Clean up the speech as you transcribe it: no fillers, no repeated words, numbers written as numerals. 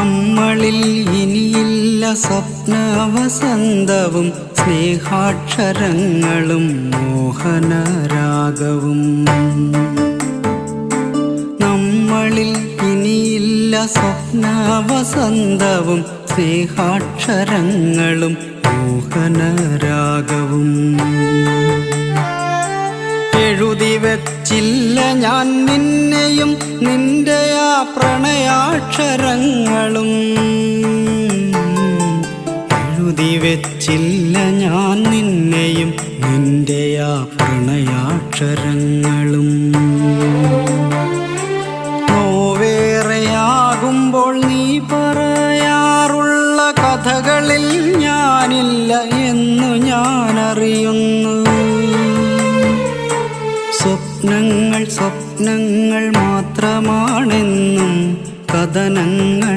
നമ്മളിൽ ഇനിയില്ല സ്വപ്നവസന്തവും സ്നേഹാക്ഷരങ്ങളും മോഹനരാഗവും. നമ്മളിൽ ഇനിയില്ല സ്വപ്നവസന്തവും സ്നേഹാക്ഷരങ്ങളും മോഹനരാഗവും. എഴുതി വച്ചില്ല ഞാൻ നിന്നെയും നിന്റെ ആ പ്രണയാക്ഷരങ്ങളും. എഴുതി വച്ചില്ല ഞാൻ നിന്നെയും നിന്റെ ആ പ്രണയാക്ഷരങ്ങളും. നോവേറെയാകുമ്പോൾ നീ പറയാറുള്ള കഥകളിൽ ഞാനില്ല എന്നു ഞാനറിയുന്നു. സ്വപ്നങ്ങൾ സ്വപ്നങ്ങൾ മാത്രമാണെന്നും കഥനങ്ങൾ